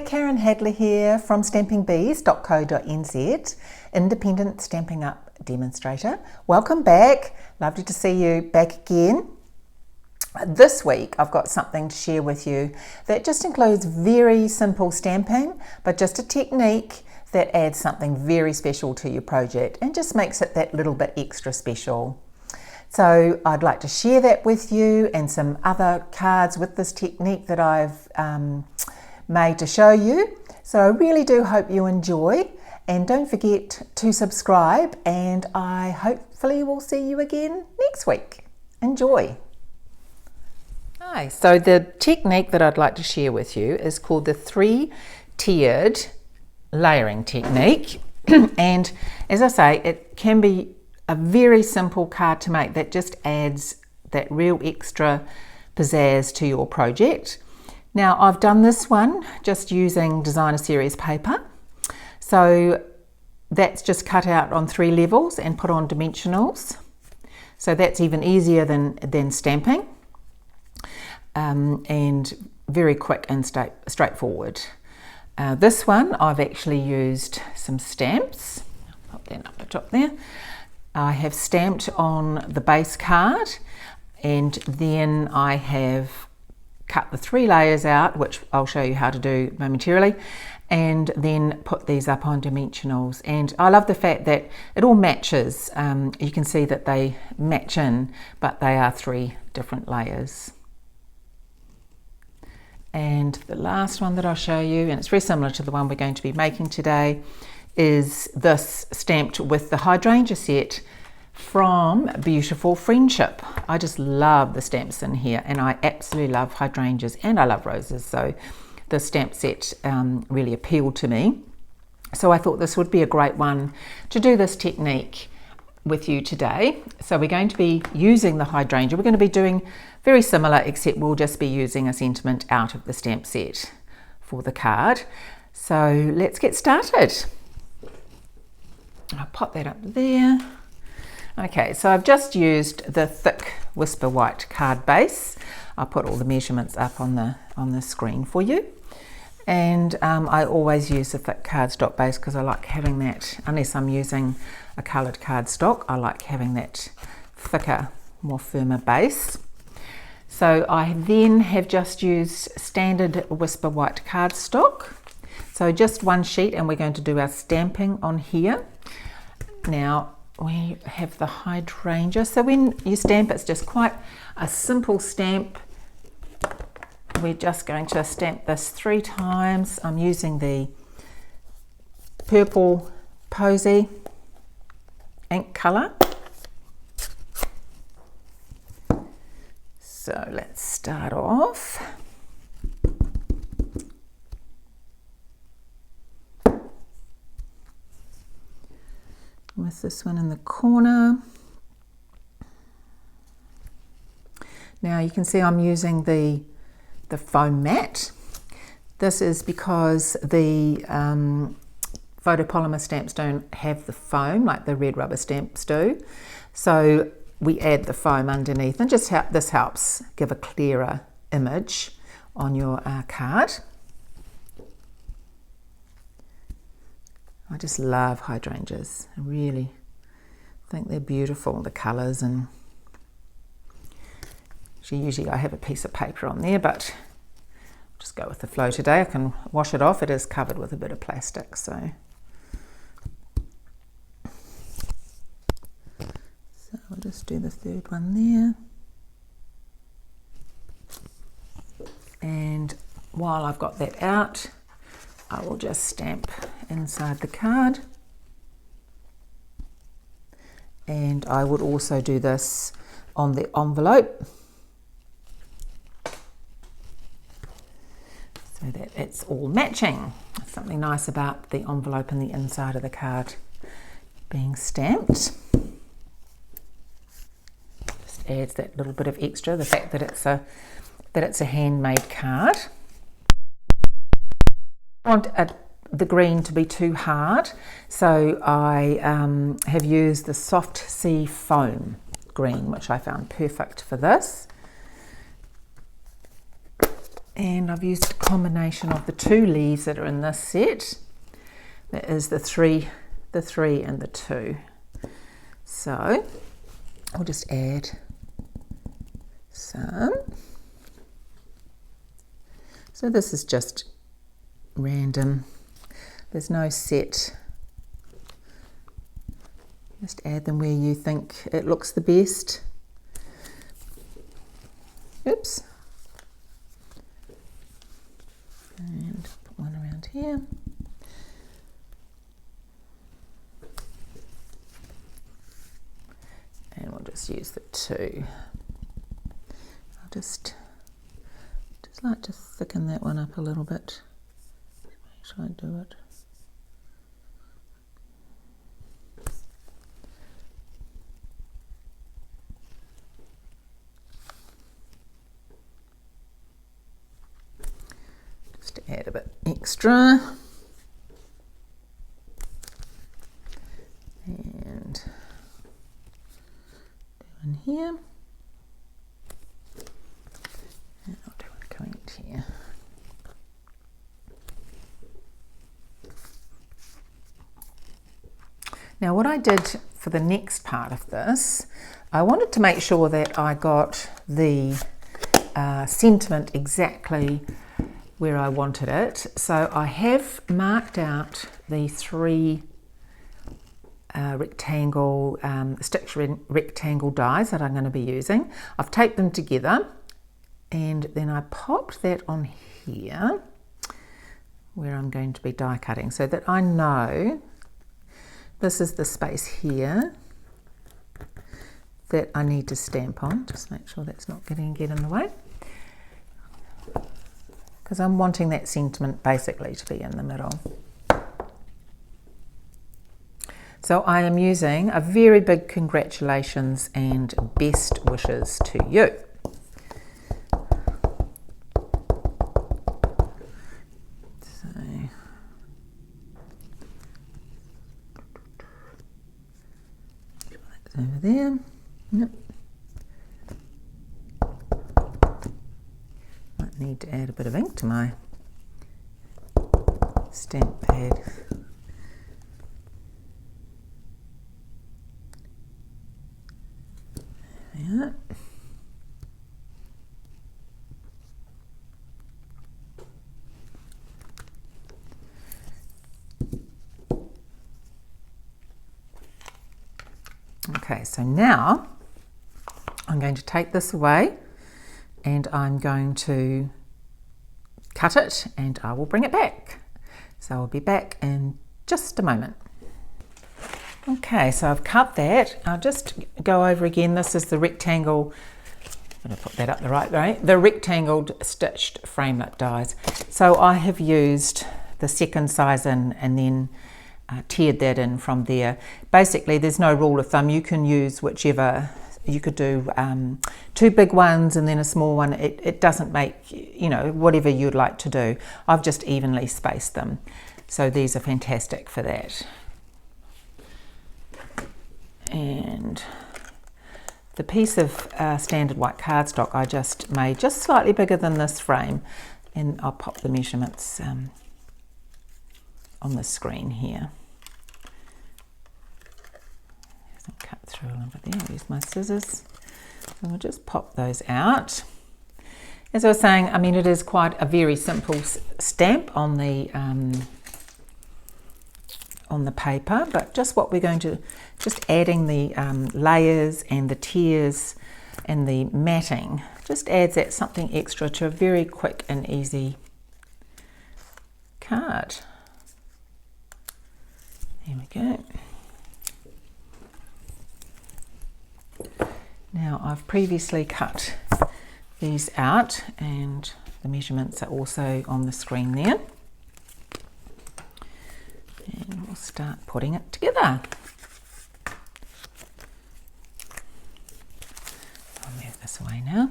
Karen Hadley here from stampingbees.co.nz, independent Stampin' Up demonstrator. Welcome back, lovely to see you back again. This week I've got something to share with you that just includes very simple stamping, but just a technique that adds something very special to your project and just makes it that little bit extra special. So I'd like to share that with you and some other cards with this technique that I've made to show you. So I really do hope you enjoy, and don't forget to subscribe, and I hopefully will see you again next week. Enjoy. Hi, so the technique that I'd like to share with you is called the 3-tiered layering technique. And as I say, it can be a very simple card to make that just adds that real extra pizzazz to your project. Now I've done this one just using designer series paper. So that's just cut out on 3 levels and put on dimensionals. So that's even easier than stamping, and very quick and straightforward. This one I've actually used some stamps. I'll put that up the top there. I have stamped on the base card, and then I have cut the 3 layers out, which I'll show you how to do momentarily, and then put these up on dimensionals. And I love the fact that it all matches. You can see that they match in, but they are 3 different layers. And the last one that I'll show you, and it's very similar to the one we're going to be making today, is this stamped with the Hydrangea set from Beautiful Friendship. I just love the stamps in here, and I absolutely love hydrangeas and I love roses, so the stamp set really appealed to me. So I thought this would be a great one to do this technique with you today. So we're going to be using the hydrangea. We're going to be doing very similar, except we'll just be using a sentiment out of the stamp set for the card. So let's get started. I'll pop that up there. Okay, so I've just used the thick Whisper White card base. I'll put all the measurements up on the screen for you. And I always use the thick cardstock base because I like having that, unless I'm using a coloured cardstock, I like having that thicker, more firmer base. So I then have just used standard Whisper White cardstock. So just one sheet, and we're going to do our stamping on here. Now we have the hydrangea. So when you stamp, it's just quite a simple stamp. We're just going to stamp this 3 times. I'm using the purple Posy ink colour. So let's start off. With this one in the corner. Now you can see I'm using the foam mat. This is because the photopolymer stamps don't have the foam like the red rubber stamps do. So we add the foam underneath, and just this helps give a clearer image on your card. I just love hydrangeas. I really think they're beautiful, the colours, and usually I have a piece of paper on there, but I'll just go with the flow today. I can wash it off. It is covered with a bit of plastic, so I'll just do the 3rd one there. And while I've got that out, I will just stamp inside the card. And I would also do this on the envelope, so that it's all matching. There's something nice about the envelope and the inside of the card being stamped. Just adds that little bit of extra, the fact that it's a handmade card. I want the green to be too hard, so I have used the Soft Sea Foam green, which I found perfect for this. And I've used a combination of the 2 leaves that are in this set. That is the 3 and the 2. So I'll just add some. So this is just random. There's no set. Just add them where you think it looks the best. Oops. And put one around here. And we'll just use the 2. I'll just like to thicken that one up a little bit. Try and do it. Just to add a bit extra. And do one here. And I'll do one coming to here. Now what I did for the next part of this, I wanted to make sure that I got the sentiment exactly where I wanted it. So I have marked out the 3 rectangle stitch rectangle dies that I'm going to be using. I've taped them together and then I popped that on here where I'm going to be die cutting so that I know this is the space here that I need to stamp on. Just make sure that's not get in the way, because I'm wanting that sentiment basically to be in the middle. So I am using a very big congratulations and best wishes to you. Over there. Yep. Might need to add a bit of ink to my stamp pad. Yeah. Okay, so now I'm going to take this away and I'm going to cut it and I will bring it back. So I'll be back in just a moment. Okay, so I've cut that. I'll just go over again. This is the rectangle, I'm going to put that up the right way, the rectangled stitched framelit dies. So I have used the second size in and then tiered that in from there. Basically there's no rule of thumb, you can use whichever. You could do 2 big ones and then a small one. It doesn't make, you know, whatever you'd like to do. I've just evenly spaced them, so these are fantastic for that. And the piece of standard white cardstock I just made just slightly bigger than this frame, and I'll pop the measurements on the screen here. Hasn't cut through a little bit there. I'll use my scissors. So we'll just pop those out. As I was saying, I mean, it is quite a very simple stamp on the paper, but just what we're going to, just adding the layers and the tiers and the matting, just adds that something extra to a very quick and easy card. There we go. Now I've previously cut these out and the measurements are also on the screen there. And we'll start putting it together. I'll move this away now.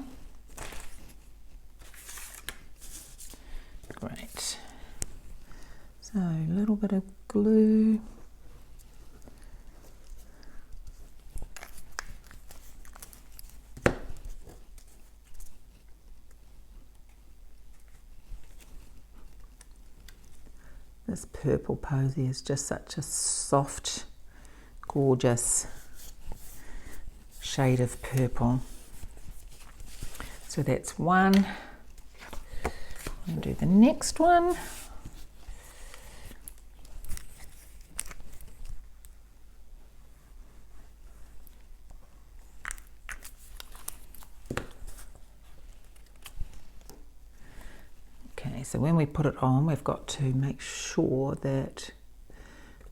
Great. So a little bit of glue. This purple Posy is just such a soft, gorgeous shade of purple. So that's one. I'll do the next one. Okay, so when we put it on, we've got to make sure that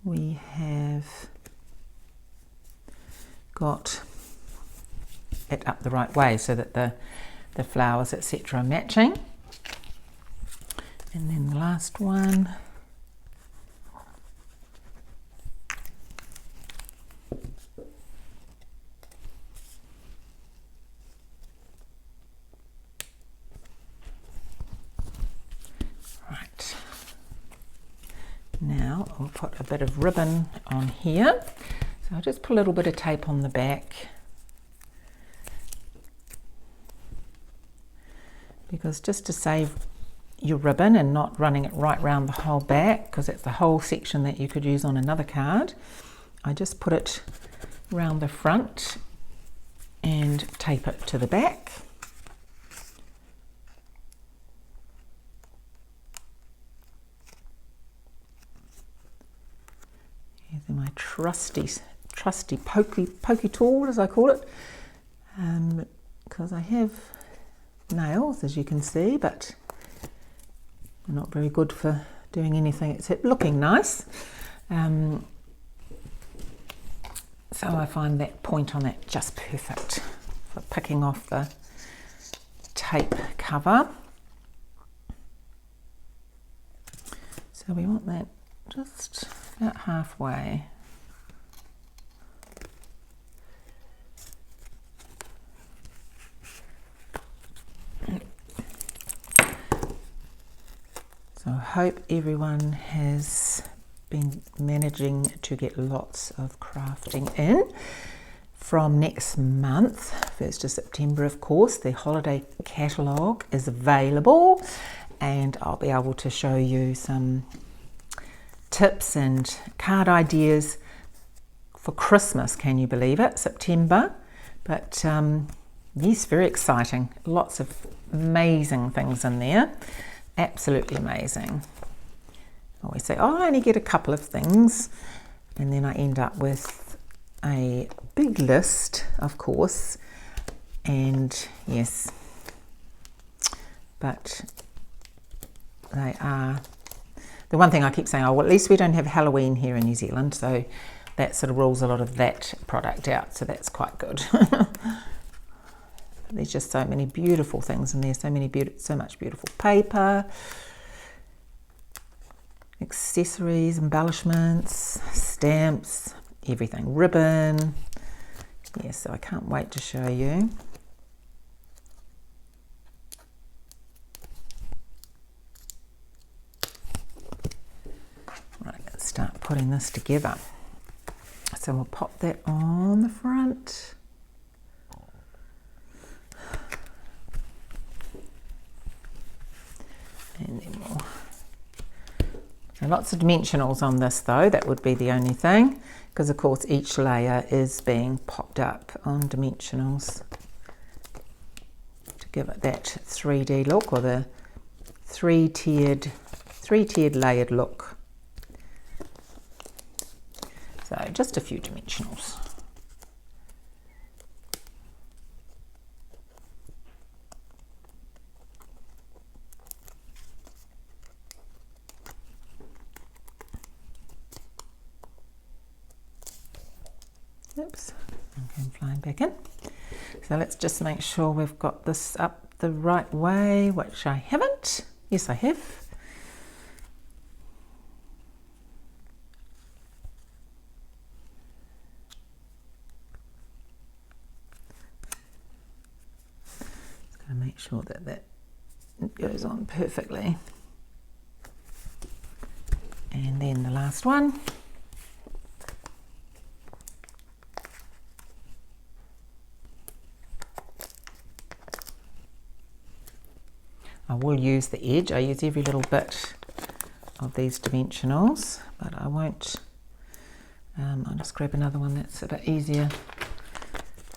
we have got it up the right way so that the flowers, etc., are matching. And then the last one. Right. Now I'll put a bit of ribbon on here. So I'll just put a little bit of tape on the back, because just to save your ribbon and not running it right round the whole back, because it's the whole section that you could use on another card, I just put it round the front and tape it to the back. Using my trusty pokey tool, as I call it, because I have nails, as you can see, but they're not very good for doing anything except looking nice. So I find that point on that just perfect for picking off the tape cover. So we want that just about halfway. So I hope everyone has been managing to get lots of crafting in. From next month, 1st of September, of course, the holiday catalogue is available, and I'll be able to show you some tips and card ideas for Christmas. Can you believe it? September. But yes, very exciting. Lots of amazing things in there. Absolutely amazing. I always say, oh, I only get a couple of things, and then I end up with a big list, of course. And yes, but they are the one thing I keep saying, oh, well, at least we don't have Halloween here in New Zealand, so that sort of rules a lot of that product out, so that's quite good. There's just so many beautiful things in there, so much beautiful paper, accessories, embellishments, stamps, everything, ribbon. Yes, so I can't wait to show you. Right, let's start putting this together. So we'll pop that on the front. And then so lots of dimensionals on this though, that would be the only thing, because of course each layer is being popped up on dimensionals to give it that 3D look, or the three-tiered layered look. So just a few dimensionals. Oops, okay, I'm flying back in. So let's just make sure we've got this up the right way, which I haven't. Yes, I have. Just going to make sure that that goes on perfectly. And then the last one. I will use the edge. I use every little bit of these dimensionals, but I won't. I'll just grab another one that's a bit easier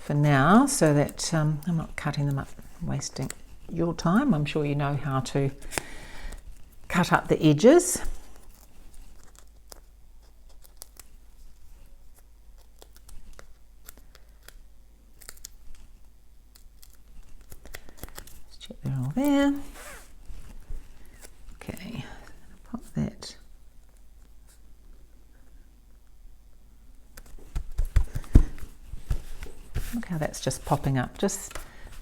for now, so that I'm not cutting them up, wasting your time. I'm sure you know how to cut up the edges. Let's check they're all there. Okay, pop that. Look how that's just popping up, just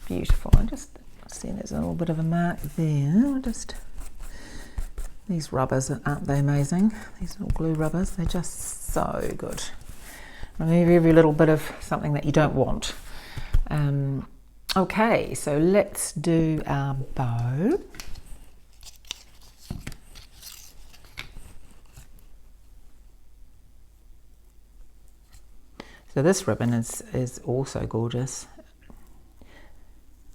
beautiful. I just see there's a little bit of a mark there. These rubbers, aren't they amazing? These little glue rubbers, they're just so good. Remove every little bit of something that you don't want. Okay, so let's do our bow. So this ribbon is also gorgeous.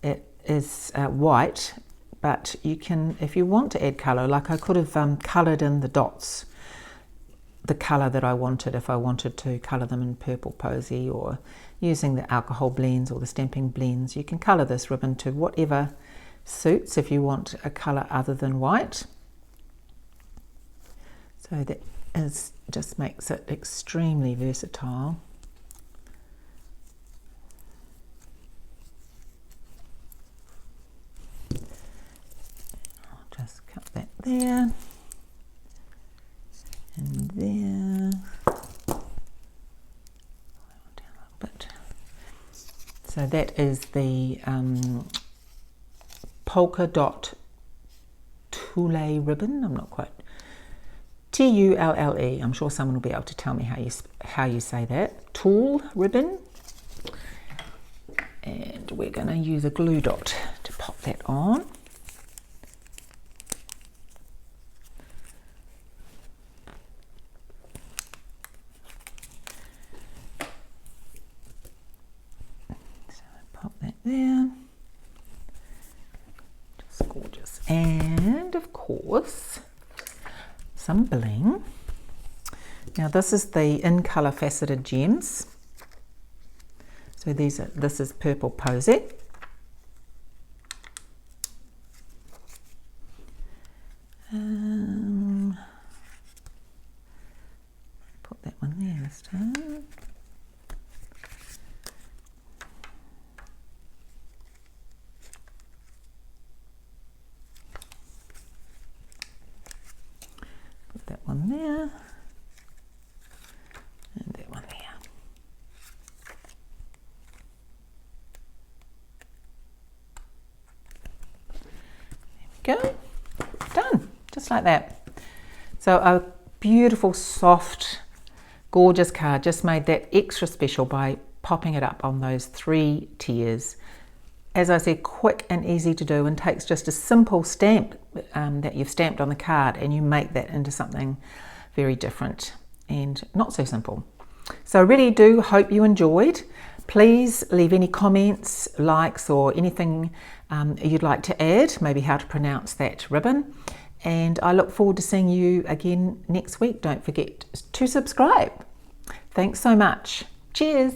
It is white, but you can, if you want to add colour, like I could have coloured in the dots the colour that I wanted, if I wanted to colour them in purple Posy, or using the alcohol blends or the stamping blends. You can colour this ribbon to whatever suits if you want a colour other than white. So that just makes it extremely versatile. Just cut that there and there, down a little bit. So that is the Polka dot Tulle ribbon. I'm not quite, Tulle. I'm sure someone will be able to tell me how you say that. Tulle ribbon. And we're going to use a glue dot to pop that on. Pop that there. Just gorgeous. And of course, some bling. Now this is the in colour faceted gems. So this is purple Posy. Put that one there this time. Put that one there. And that one there. Go, done, just like that. So a beautiful, soft, gorgeous card, just made that extra special by popping it up on those 3 tiers. As I said, quick and easy to do, and takes just a simple stamp that you've stamped on the card, and you make that into something very different and not so simple. So I really do hope you enjoyed. Please leave any comments, likes, or anything you'd like to add, maybe how to pronounce that ribbon. And I look forward to seeing you again next week. Don't forget to subscribe. Thanks so much. Cheers.